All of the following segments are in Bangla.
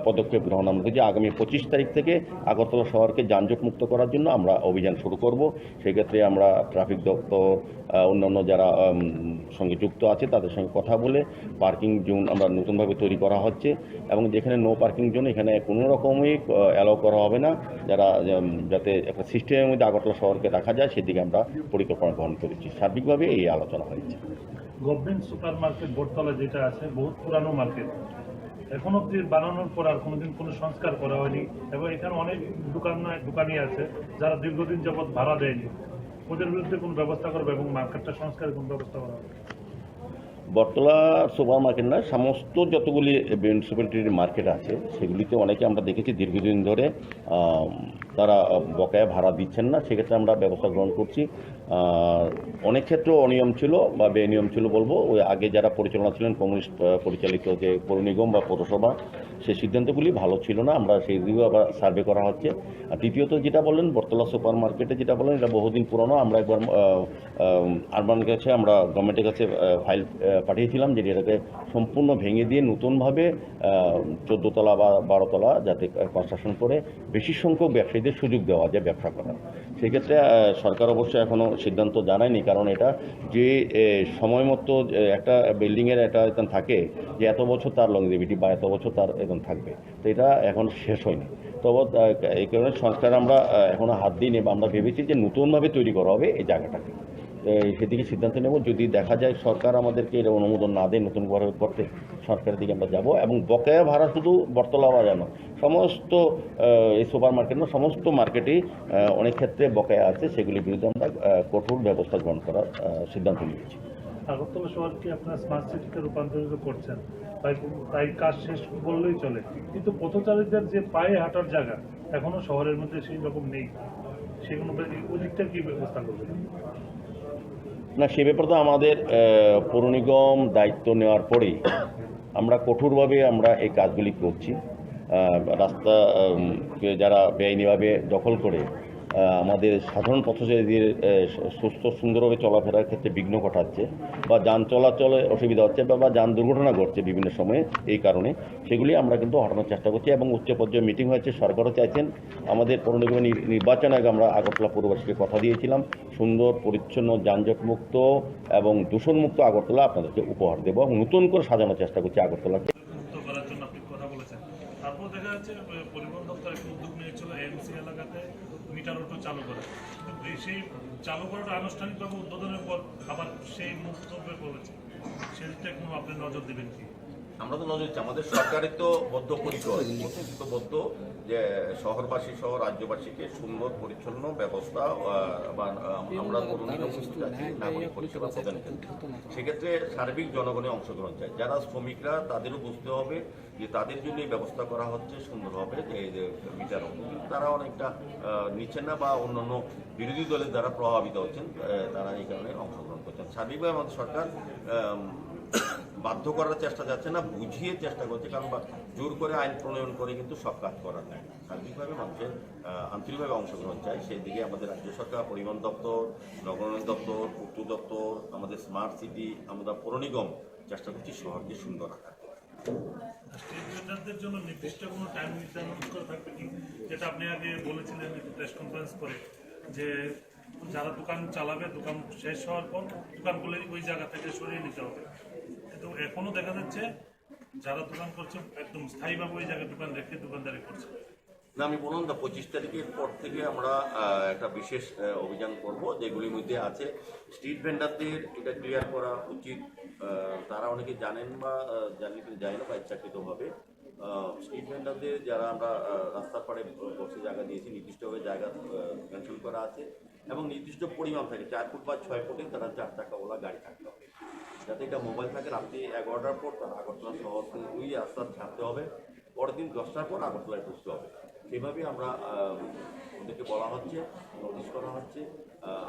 পদক্ষেপ গ্রহণ আমরা যে আগামী 25 তারিখ থেকে আগরতলা শহরকে যানজট মুক্ত করার জন্য আমরা অভিযান শুরু করব। সেক্ষেত্রে আমরা ট্রাফিক দপ্তর অন্যান্য যারা সঙ্গে যুক্ত আছে তাদের সঙ্গে কথা বলে পার্কিং জোন আমরা নতুনভাবে তৈরি করা হচ্ছে এবং যেখানে নো পার্কিং জোন এখানে কোনো রকমই অ্যালাউ করা হবে না, যারা যাতে একটা সিস্টেমের মধ্যে আগরতলা শহরকে রাখা যায় সেদিকে আমরা পরিকল্পনা গ্রহণ করেছি। সার্বিকভাবে এই আলোচনা হয়েছে। গভর্নমেন্ট সুপার মার্কেট বটতলা যেটা আছে বহুত পুরানো মার্কেট, এখন অব্দি বানানোর পর আর কোনোদিন কোনো সংস্কার করা হয়নি এবং এখানে অনেক দোকানি আছে যারা দীর্ঘদিন যাবৎ ভাড়া দেয়নি, ওদের বিরুদ্ধে কোনো ব্যবস্থা করবে এবং মার্কেটটা সংস্কারের কোনো ব্যবস্থা করা হবে? বটতলা সুপার মার্কেট না, সমস্ত যতগুলি মিউনিসিপ্যালিটির মার্কেট আছে সেগুলিতে অনেকে আমরা দেখেছি দীর্ঘদিন ধরে তারা বকেয়া ভাড়া দিচ্ছেন না। সেক্ষেত্রে আমরা ব্যবস্থা গ্রহণ করছি। অনেক ক্ষেত্রে অনিয়ম ছিল বা বেনিয়ম ছিল বলবো, ওই আগে যারা পরিচালনা ছিলেন কমিউনিস্ট পরিচালিত যে পৌর নিগম বা পৌরসভা, সেই সিদ্ধান্তগুলি ভালো ছিল না, আমরা সেই দিকেও আবার সার্ভে করা হচ্ছে। আর দ্বিতীয়ত যেটা বললেন বটতলা সুপার মার্কেটে যেটা বললেন এটা বহুদিন পুরনো। আমরা একবার আরবানের কাছে আমরা গভর্নমেন্টের কাছে ফাইল পাঠিয়েছিলাম যে এটাকে সম্পূর্ণ ভেঙে দিয়ে নতুনভাবে 14 তলা বা 12 তলা যাতে কনস্ট্রাকশন করে বেশি সংখ্যক ব্যবসায়ীদের সুযোগ দেওয়া যায় ব্যবসা করার। সেক্ষেত্রে সরকার অবশ্যই এখনও সিদ্ধান্ত জানায়নি, কারণ এটা যে সময় মতো একটা বিল্ডিংয়ের একটা এখন থাকে যে এত বছর তার লংজিভিটি বা এত বছর তার এখন থাকবে, তো এটা এখন শেষ হয়নি। তবে এই কারণে সংস্কার আমরা এখনও হাত দিইনি বা আমরা ভেবেছি যে নতুনভাবে তৈরি করা হবে এই জায়গাটাকে, সেদিকে সিদ্ধান্ত নেব। যদি দেখা যায় সরকার আমাদেরকে এটা অনুমোদন না দেয় নতুন ঘর করতে, সরকারের দিকে আমরা যাব। এবং বকেয়া ভাড়া শুধু বটতলা বাজার নয়, সমস্ত এই সুপার মার্কেট না, সমস্ত মার্কেটেই অনেক ক্ষেত্রে বকেয়া আছে, সেগুলির বিরুদ্ধে আমরা কঠোর ব্যবস্থা গ্রহণ করার সিদ্ধান্ত নিয়েছি। আগরতলা শহরকে আপনার স্মার্ট সিটিতে রূপান্তরিত করছেন, তাই কাজ শেষ বললেই চলে, কিন্তু পথচারীদের যে পায়ে হাঁটার জায়গা এখনো শহরের মধ্যে সেই রকম নেই, সেগুলো ওদিকটা কি ব্যবস্থা করবেন? না, সে ব্যাপারে তো আমাদের পৌর নিগম দায়িত্ব নেওয়ার পরেই আমরা কঠোরভাবে আমরা এই কাজগুলি করছি। রাস্তা যারা বেআইনিভাবে দখল করে আমাদের সাধারণ পথচারীদের সুস্থ সুন্দরভাবে চলাফেরার ক্ষেত্রে বিঘ্ন ঘটাচ্ছে বা যান চলাচলে অসুবিধা হচ্ছে বা যান দুর্ঘটনা ঘটছে বিভিন্ন সময়ে, এই কারণে সেগুলি আমরা কিন্তু হটানোর চেষ্টা করছি। এবং উচ্চ পর্যায়ে মিটিং হয়েছে, সরকারও চাইছেন। আমাদের পৌর নিগমের নির্বাচনের আগে আমরা আগরতলা পৌরবাসীকে কথা দিয়েছিলাম সুন্দর পরিচ্ছন্ন যানজটমুক্ত এবং দূষণমুক্ত আগরতলা আপনাদেরকে উপহার দেবো এবং নতুন করে সাজানোর চেষ্টা করছি আগরতলাকে। করার জন্য আপনি কথা বলেছেন, তারপর দেখা যাচ্ছে পরিবহন দপ্তর একটা উদ্যোগ নিয়েছিল এমসি এলাকাতে মিটার অটো চালু করা, সেই চালু করাটা আনুষ্ঠানিকভাবে উদ্বোধনের পর আবার সেই মন্তব্যে পড়েছে, সেদিকটা কোনো আপনি নজর দেবেন কি? আমরা তো নজর দিচ্ছি, আমাদের সরকারের তো বদ্ধ যে শহরবাসী সহ রাজ্যবাসীকে সুন্দর পরিচ্ছন্ন ব্যবস্থা বা আমরা নাগরিক পরিষেবা প্রদান করি। সেক্ষেত্রে সার্বিক জনগণের অংশগ্রহণ চাই। যারা শ্রমিকরা তাদেরও বুঝতে হবে যে তাদের জন্য ব্যবস্থা করা হচ্ছে সুন্দরভাবে, যে বিচার তারা অনেকটা নিচ্ছেন না বা অন্যান্য বিরোধী দলের দ্বারা প্রভাবিত হচ্ছেন, তারা এই কারণে অংশগ্রহণ করছেন। সার্বিকভাবে আমাদের সরকার বাধ্য করার চেষ্টা যাচ্ছে না, বুঝিয়ে চেষ্টা করছে, কারণ জোর করে আইন প্রণয়ন করে কিন্তু সব কাজ করা যায় না। সার্বিকভাবে মানুষের আন্তরিকভাবে অংশগ্রহণ চাই, সেই দিকে আমাদের রাজ্য সরকার, পরিবহন দপ্তর, নগরায়ণ দপ্তর, পূর্ত দপ্তর, আমাদের স্মার্ট সিটি, আমরা পৌর নিগম চেষ্টা করছি শহরকে সুন্দর রাখার। স্ট্রিট ভেন্ডারদের জন্য নির্দিষ্ট কোনো টাইম নির্ধারণ করে থাকবে কি, যেটা আপনি আগে বলেছিলেন প্রেস কনফারেন্স করে, যে যারা দোকান চালাবে দোকান শেষ হওয়ার পর দোকানগুলো ওই জায়গা থেকে সরিয়ে নিতে হবে, কিন্তু এখনো দেখা যাচ্ছে যারা দোকান করছে একদম স্থায়ীভাবে ওই জায়গায় দোকান রেখে দোকানদারি করছে। না, আমি বললাম 25 তারিখের পর থেকে আমরা একটা বিশেষ অভিযান করব, যেগুলির মধ্যে আছে স্ট্রিট ভেন্ডারদের এটা ক্লিয়ার করা উচিত। তারা অনেকে জানেন বা যায় না বা ইচ্ছাকৃতভাবে স্ট্রিট ভেন্ডারদের যারা আমরা রাস্তার পাড়ে বসে জায়গা দিয়েছি, নির্দিষ্টভাবে জায়গা মেনশন করা আছে এবং নির্দিষ্ট পরিমাণ থাকে 4 ফুট বা 6 ফুটে তারা 4 চাকাওয়ালা গাড়ি থাকতে হবে, যাতে এটা মোবাইল থাকে। রাত্রি 11টার পর তারা আগরতলা শহর থেকে ওই রাস্তা ছাড়তে হবে, পরের দিন 10টার পর আগরতলায় ঢুকতে হবে। সেভাবেই আমরা ওদেরকে বলা হচ্ছে, নোটিশ করা হচ্ছে।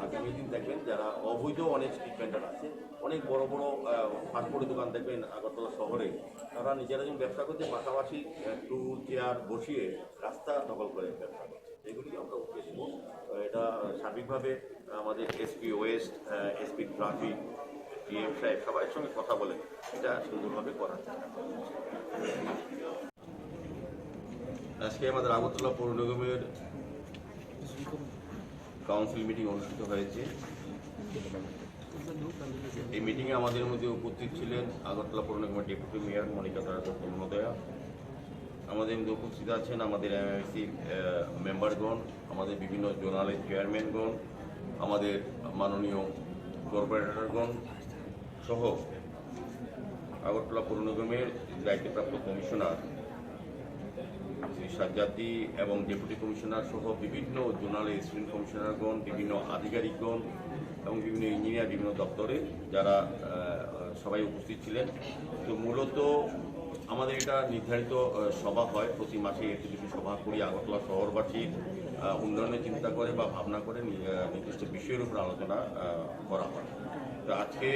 আগামী দিন দেখবেন যারা অবৈধ অনেক স্ট্রিট ভেন্ডার আছে, অনেক বড় বড় ফাস্টফুডের দোকান দেখবেন আগরতলা শহরে, তারা নিজেরা যখন ব্যবসা করছে পাশাপাশি টুল চেয়ার বসিয়ে রাস্তা দখল করে ব্যবসা করছে, এগুলিকে আমরা উঠিয়ে দেব। এটা সার্বিকভাবে আমাদের SP West, SP traffic, DM সাহেব সবাই সঙ্গে কথা বলে এটা সুন্দরভাবে করার চেষ্টা করছে। আজকে আমাদের আগরতলা পৌর নিগমের কাউন্সিল মিটিং অনুষ্ঠিত হয়েছে। এই মিটিংয়ে আমাদের মধ্যে উপস্থিত ছিলেন আগরতলা পৌর নিগমের ডেপুটি মেয়র মনিকা দাস মহোদয়া। আমাদের মধ্যে উপস্থিত আছেন আমাদের এমআইসি মেম্বারগণ, আমাদের বিভিন্ন জোনালের চেয়ারম্যানগণ, আমাদের মাননীয় কর্পোরেটরগণ সহ আগরতলা পৌর নিগমের দায়িত্বপ্রাপ্ত কমিশনার শ্রী সাজ্জাদি এবং ডেপুটি কমিশনার সহ বিভিন্ন জোনাল অ্যাসিস্ট্যান্ট কমিশনারগণ, বিভিন্ন আধিকারিকগণ এবং বিভিন্ন ইঞ্জিনিয়ার, বিভিন্ন দপ্তরে যারা সবাই উপস্থিত ছিলেন। তো মূলত আমাদের এটা নির্ধারিত সভা হয়, প্রতি মাসে একটি দুটি সভা করি আগরতলা শহরবাসীর উন্নয়নের চিন্তা করে বা ভাবনা করে নির্দিষ্ট বিষয়ের উপর আলোচনা করা হয়। তো আজকে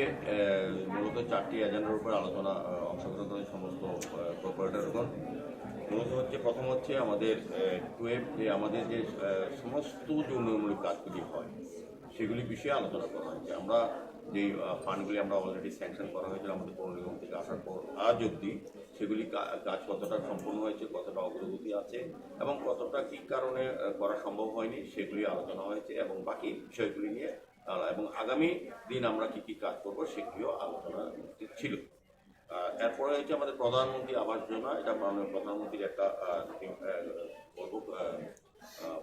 মূলত 4টি এজেন্ডার উপর আলোচনা অংশগ্রহণ করেন সমস্ত কর্পোরেটরগণ। মূলত প্রথম হচ্ছে আমাদের যে আমাদের যে সমস্ত যে উন্নয়নমূলক কাজগুলি হয় সেগুলি বিষয়ে আলোচনা করা হয়েছে। আমরা যে ফান্ডগুলি আমরা অলরেডি স্যাংশন করা হয়েছিল আমাদের পৌর নিগম থেকে আসার পর আজ অবধি, সেগুলি কাজ কতটা সম্পূর্ণ হয়েছে, কতটা অগ্রগতি আছে এবং কতটা কী কারণে করা সম্ভব হয়নি সেগুলি আলোচনা হয়েছে এবং বাকি বিষয়গুলি নিয়ে এবং আগামী দিন আমরা কী কী কাজ করবো সেগুলিও আলোচনা ছিল। এরপরে হচ্ছে আমাদের প্রধানমন্ত্রী আবাস যোজনা, এটা মাননীয় প্রধানমন্ত্রীর একটা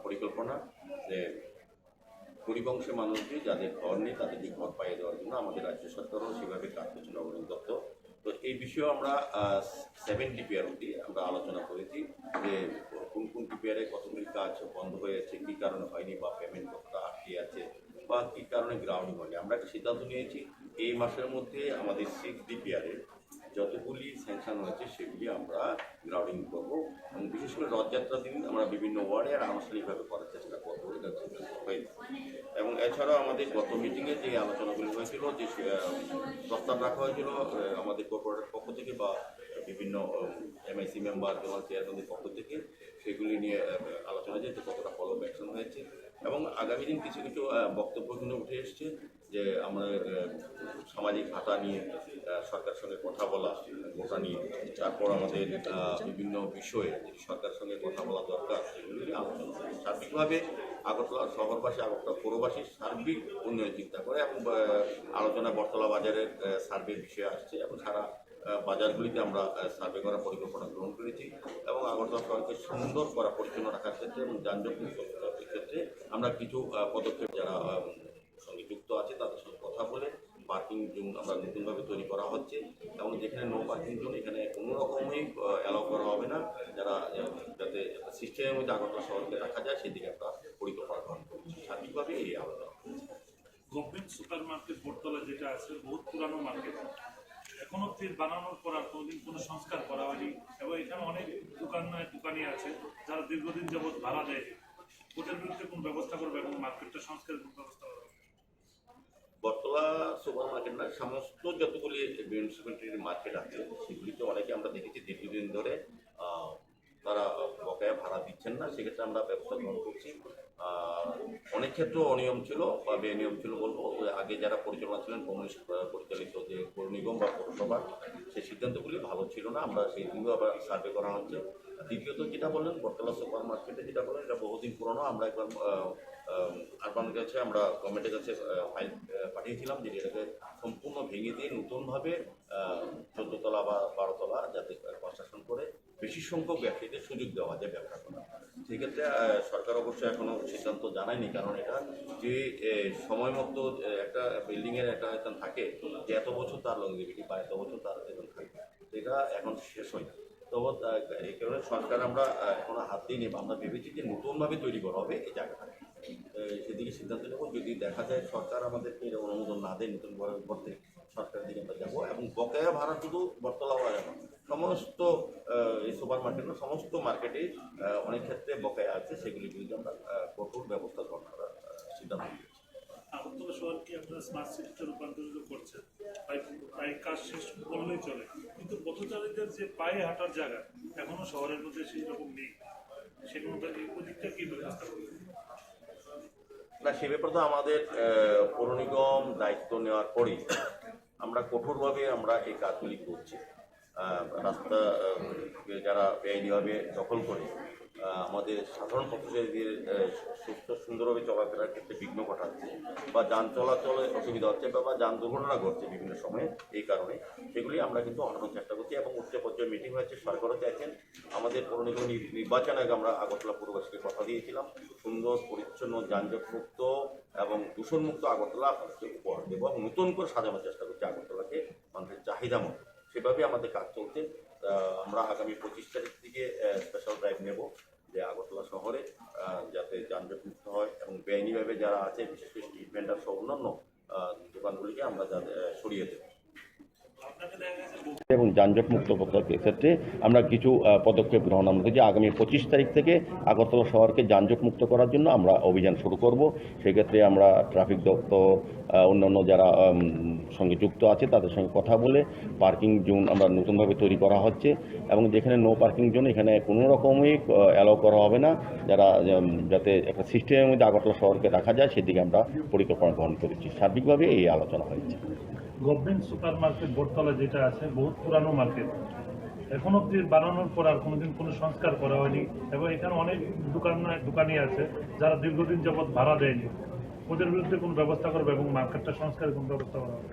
পরিকল্পনা যে গরিব অংশের মানুষকে যাদের ঘর নেই তাদেরকে ঘর পাইয়ে দেওয়ার জন্য আমাদের রাজ্য সরকারও সেভাবে কাজ করছে নবনীন দত্ত। তো এই বিষয়েও আমরা 7 ডিপিআর অবধি আমরা আলোচনা করেছি যে কোন কোন ডিপিআরে কতগুলি কাজ বন্ধ হয়েছে, কী কারণে হয়নি বা পেমেন্ট কতটা আটকে আছে বা কী কারণে গ্রাউন্ডিং হয়নি। আমরা একটা সিদ্ধান্ত নিয়েছি এই মাসের মধ্যে আমাদের 6 ডিপিআরে যতগুলি স্যাংশন হয়েছে সেগুলি আমরা গ্রাউন্ডিং করবো এবং বিশেষ করে রথযাত্রার দিন আমরা বিভিন্ন ওয়ার্ডে আর আনুষ্ঠানিকভাবে করার চেষ্টা করবো, এটা হয়েছে। এবং এছাড়াও আমাদের গত মিটিংয়ে যে আলোচনাগুলি হয়েছিল, যে প্রস্তাব রাখা হয়েছিল আমাদের কর্পোরেটের পক্ষ থেকে বা বিভিন্ন এমআইসি মেম্বার জোনাল চেয়ারম্যানদের পক্ষ থেকে, সেগুলি নিয়ে আলোচনা যেতে কতটা ফলো অ্যাকশন হয়েছে এবং আগামী দিন কিছু কিছু বক্তব্য কিন্তু উঠে এসছে যে আমাদের সামাজিক ভাতা নিয়ে সরকারের সঙ্গে কথা বলা, ওটা নিয়ে তারপর আমাদের বিভিন্ন বিষয়ে সরকারের সঙ্গে কথা বলা দরকার সেগুলি নিয়ে আলোচনা হয়। সার্বিকভাবে আগরতলা শহরবাসী, আগরতলা পৌরবাসীর সার্বিক উন্নয়ন চিন্তা করে এবং আলোচনা বটতলা বাজারের সার্ভের বিষয়ে আসছে এবং সারা বাজারগুলিতে আমরা সার্ভে করার পরিকল্পনা গ্রহণ করেছি এবং আগরতলা শহরকে সুন্দর করা, পরিচ্ছন্ন রাখার ক্ষেত্রে এবং যানজট মুক্ত করার ক্ষেত্রে আমরা কিছু পদক্ষেপ যারা সঙ্গে যুক্ত আছে তাদের সঙ্গে কথা বলে পার্কিং জোন আমরা নতুনভাবে তৈরি করা হচ্ছে এবং যেখানে নো পার্কিং জোন এখানে কোনো রকমই অ্যালাউ করা হবে না, যারা যাতে সিস্টেমের মধ্যে আগরতলা শহরকে রাখা যায় সেদিকে একটা পরিকল্পনা গ্রহণ করছি। সার্বিকভাবে এই আলোচনা গভর্নমেন্ট সুপার মার্কেট বটতলা যেটা আছে বহুত পুরানো মার্কেট, এখনো বানানোর পর আর কোনোদিন কোনো সংস্কার করা হয়নি এবং এখানে অনেক দোকানি আছে যারা দীর্ঘদিন যাবৎ ভাড়া দেয়। ওদের বিরুদ্ধে কোন ব্যবস্থা করবে এবং মার্কেটটা সংস্কারের কোন ব্যবস্থা করবে? বটতলা সুপার মার্কেট না, সমস্ত যতগুলি মিউনিসিপ্যালিটির মার্কেট আছে সেগুলিতে অনেকে আমরা দেখেছি দীর্ঘদিন ধরে তারা বকেয়া ভাড়া দিচ্ছেন না, সেক্ষেত্রে আমরা ব্যবস্থা গ্রহণ করছি। অনেক ক্ষেত্রে অনিয়ম ছিল বা বেনিয়ম ছিল বলবো, আগে যারা পরিচালনা ছিলেন কমিউনিস্ট পরিচালিত যে পৌর নিগম বা পৌরসভা, সেই সিদ্ধান্তগুলি ভালো ছিল না, আমরা সেই দিনও আবার সার্ভে করা হচ্ছে। দ্বিতীয়ত যেটা বললেন বটতলা সুপার মার্কেটে যেটা বলেন এটা বহুদিন পুরনো, আমরা একবার আরবানের কাছে আমরা গভর্নমেন্টের কাছে ফাইল পাঠিয়েছিলাম যে এটাকে সম্পূর্ণ ভেঙে দিয়ে নতুনভাবে 14 তলা বা 12 তলা যাতে কনস্ট্রাকশন করে বেশি সংখ্যক ব্যবসায়ীদের সুযোগ দেওয়া যায় ব্যবসা করা। সেক্ষেত্রে সরকার অবশ্যই এখনও সিদ্ধান্ত জানায়নি, কারণ এটা যে সময় মতো একটা বিল্ডিংয়ের একটা বেতন থাকে যে এত বছর তার লংজিভিটি বা এত বছর তার বেতন থাকে, সেটা এখন শেষ হয় না। তবে এই কারণে সরকার আমরা এখনো হাত দিইনি বা আমরা ভেবেছি যে নতুনভাবে তৈরি করা হবে এই জায়গাটা, সেদিকে সিদ্ধান্ত নেব। যদি দেখা যায় সরকার আমাদেরকে অনুমোদন না দেয় নতুন করতে, সরকারের দিকে আমরা যাবো এবং বকেয়া ভাড়া শুধু বটতলা বাজার না, সমস্ত এই সুপার মার্কেট না, সমস্ত মার্কেটে অনেক ক্ষেত্রে বকেয়া আছে, সেগুলির বিরুদ্ধে আমরা কঠোর ব্যবস্থা গ্রহণ করার সিদ্ধান্ত নিয়েছি। আগরতলা শহরকে আপনারা স্মার্ট সিটিতে রূপান্তরিত করছেন, প্রায় কাজ শেষ করলেই চলে, কিন্তু পথচারীদের যে পায়ে হাঁটার জায়গা এখনো শহরের মধ্যে সেই রকম নেই, সেগুলো ওদিকটা কি ব্যবস্থা করবে? না, সে ব্যাপারে তো আমাদের পৌর নিগম দায়িত্ব নেওয়ার পরেই আমরা কঠোরভাবে আমরা এই কাজগুলি করছি। রাস্তা যারা বেআইনিভাবে দখল করে আমাদের সাধারণ পথচারীদের সুস্থ সুন্দরভাবে চলাফেরার ক্ষেত্রে বিঘ্ন ঘটাচ্ছে বা যান চলাচলে অসুবিধা হচ্ছে বা যান দুর্ঘটনা ঘটছে বিভিন্ন সময়ে, এই কারণে সেগুলি আমরা কিন্তু হটানোর চেষ্টা করছি এবং উচ্চ পর্যায়ে মিটিং হয়েছে। সরকারও চাইছেন আমাদের পৌর নিগম নির্বাচন আগে আমরা আগরতলা পুরবাসীকে কথা দিয়েছিলাম সুন্দর পরিচ্ছন্ন যানজটমুক্ত এবং দূষণমুক্ত আগরতলা আপনাদেরকে উপহার দেবো এবং নতুন করে সাজানোর চেষ্টা করছি আগরতলাকে মানুষের চাহিদা মতো। সেভাবে আমাদের কাজ চলছে। আমরা আগামী 25 তারিখ থেকে স্পেশাল ড্রাইভ নেব যে আগরতলা শহরে যাতে যানজট মুক্ত হয় এবং বেআইনিভাবে যারা আছে বিশেষ করে স্ট্রিট ভেন্ডার সহ অন্যান্য দোকানগুলিকে আমরা যাতে সরিয়ে দেব এবং যানজট মুক্ত করার ক্ষেত্রে আমরা কিছু পদক্ষেপ গ্রহণ আমরা করেছি। আগামী 25 তারিখ থেকে আগরতলা শহরকে যানজট মুক্ত করার জন্য আমরা অভিযান শুরু করব। সেক্ষেত্রে আমরা ট্রাফিক দপ্তর অন্যান্য যারা সঙ্গে যুক্ত আছে তাদের সঙ্গে কথা বলে পার্কিং জোন আমরা নতুনভাবে তৈরি করা হচ্ছে এবং যেখানে নো পার্কিং জোন এখানে কোনো রকমই অ্যালাউ করা হবে না, যারা যাতে একটা সিস্টেমের মধ্যে আগরতলা শহরকে রাখা যায় সেদিকে আমরা পরিকল্পনা গ্রহণ করেছি। সার্বিকভাবে এই আলোচনা হয়েছে। গভর্নমেন্ট সুপার মার্কেট বটতলা যেটা আছে বহুত পুরানো মার্কেট, এখন অব্দি বানানোর পর আর কোনোদিন কোনো সংস্কার করা হয়নি এবং এখানে অনেক দোকানি আছে যারা দীর্ঘদিন যাবৎ ভাড়া দেয়নি, ওদের বিরুদ্ধে কোনো ব্যবস্থা করবে এবং মার্কেটটা সংস্কারের কোনো ব্যবস্থা করা হবে।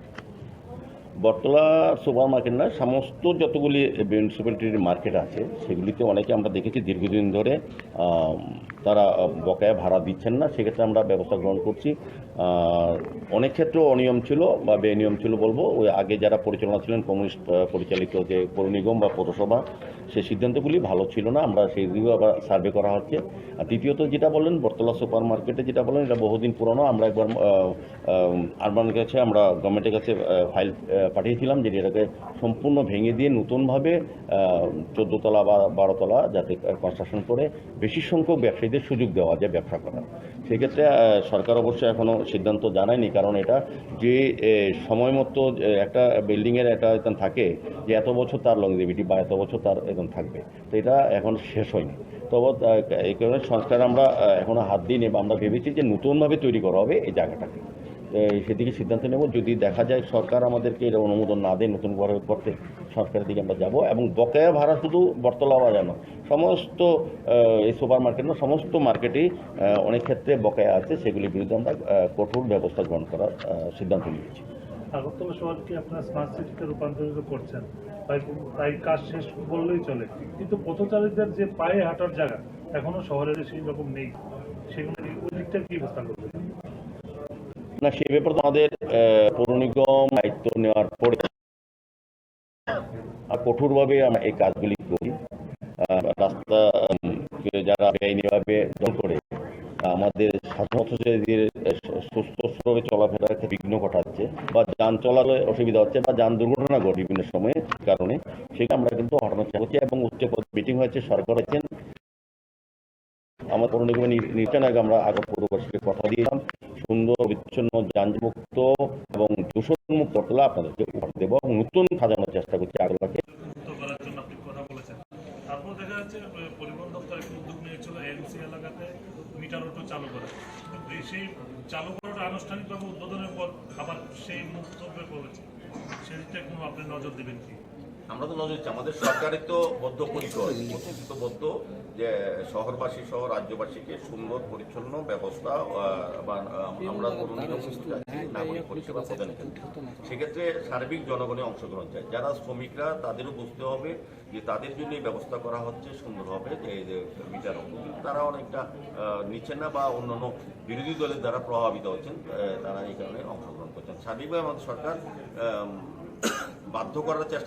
বটতলা সুপার মার্কেট না, সমস্ত যতগুলি মিউনিসিপ্যালিটির মার্কেট আছে সেগুলিতে অনেকে আমরা দেখেছি দীর্ঘদিন ধরে তারা বকেয়া ভাড়া দিচ্ছেন না। সেক্ষেত্রে আমরা ব্যবস্থা গ্রহণ করছি। অনেক ক্ষেত্রে অনিয়ম ছিল বা বেনিয়ম ছিল বলবো, ওই আগে যারা পরিচালনা ছিলেন কমিউনিস্ট পরিচালিত যে পৌর নিগম বা পৌরসভা, সেই সিদ্ধান্তগুলি ভালো ছিল না। আমরা সেই দিকেও আবার সার্ভে করা হচ্ছে। আর দ্বিতীয়ত যেটা বললেন বটতলা সুপার মার্কেটে যেটা বললেন এটা বহুদিন পুরনো। আমরা একবার আরবানের কাছে আমরা গভর্নমেন্টের কাছে ফাইল পাঠিয়েছিলাম যে এটাকে সম্পূর্ণ ভেঙে দিয়ে নতুনভাবে 14 তলা বা 12 তলা যাতে কনস্ট্রাকশন করে বেশি সংখ্যক ব্যবসায়ীদের সুযোগ দেওয়া যায় ব্যবসা করার। সেক্ষেত্রে সরকার অবশ্যই এখনও সিদ্ধান্ত জানায়নি, কারণ এটা যে সময় মতো একটা বিল্ডিংয়ের একটা এখান থাকে যে এত বছর তার লংজিভিটি বা এত বছর তার এখন থাকবে, তো এটা এখন শেষ হয়নি। তবে এই কারণে সংস্কার আমরা এখনও হাত দিইনি বা আমরা ভেবেছি যে নতুনভাবে তৈরি করা হবে এই জায়গাটাকে। সেদিকে সিদ্ধান্ত নেব। যদি দেখা যায় সরকার আমাদেরকে এটা অনুমোদন না দেয় নতুন করে করতে, সরকারের দিকে আমরা যাব। এবং বকেয়া ভাড়া শুধু বটতলা বাজার না, সমস্ত এই সুপার মার্কেট না, সমস্ত মার্কেটেই অনেক ক্ষেত্রে বকেয়া আছে, সেগুলির বিরুদ্ধে আমরা কঠোর ব্যবস্থা গ্রহণ করার সিদ্ধান্ত নিয়েছি। আগরতলা শহরকে আপনারা স্মার্ট সিটিতে রূপান্তরিত করছেন, তাই কাজ শেষ বললেই চলে, কিন্তু পথচারীদের যে পায়ে হাঁটার জায়গা এখনো শহরের সেই রকম নেই, সেগুলো ওই দিকটা কি ব্যবস্থা করবে না? সে ব্যাপারে তো আমাদের পৌর নিগম দায়িত্ব নেওয়ার পরে কঠোরভাবে আমরা এই কাজগুলি করি। রাস্তা যারা বেআইনিভাবে দখল করে আমাদের সাধারণ পথচারীদের সুস্থভাবে চলাফেরার বিঘ্ন ঘটাচ্ছে বা যান চলাচলে অসুবিধা হচ্ছে বা যান দুর্ঘটনা ঘটে বিভিন্ন সময়ে কারণে, সেটা আমরা কিন্তু হটানোর চেষ্টা করছি এবং উচ্চ মিটিং হয়েছে, সরকার আছেন। আমার পৌর নিগমের নির্বাচন আগে আমরা পৌরবাসীকে কথা দিয়েছিলাম সুন্দর পরিচ্ছন্ন যানমুক্ত এবং দূষণমুক্ত বটতলা আপনাদেরকে উপহার দেবো এবং নতুন সাজানোর চেষ্টা করছি আগরতলাকে। করার জন্য আপনি কথা বলেছেন। তারপর দেখা যাচ্ছে পরিবহন দপ্তর একটা উদ্যোগ নিয়েছিল এএমসি এলাকাতে মিটার অটো চালু করে, সেই চালু করাটা আনুষ্ঠানিকভাবে উদ্বোধনের পর আবার সেই মন্তব্যে বলেছে, সেদিকটা কোনো আপনি নজর দেবেন কি? আমরা তো নজর দিচ্ছি, আমাদের সরকারের তো বদ্ধপরিকর প্রতিশ্রুতিবদ্ধ যে শহরবাসী সহ রাজ্যবাসীকে সুন্দর পরিচ্ছন্ন ব্যবস্থা বা আমরা নাগরিক পরিষেবা প্রদানের ক্ষেত্রে সেক্ষেত্রে সার্বিক জনগণের অংশগ্রহণ চাই। যারা শ্রমিকরা তাদেরও বুঝতে হবে যে তাদের জন্য ব্যবস্থা করা হচ্ছে সুন্দর হবে, যে মিটার তারা অনেকটা নিচ্ছেন না বা অন্যান্য বিরোধী দলের দ্বারা প্রভাবিত হচ্ছেন, তারা এই কারণে অংশগ্রহণ করছেন। সার্বিকভাবে আমাদের সরকার বাধ্য করার চেষ্টা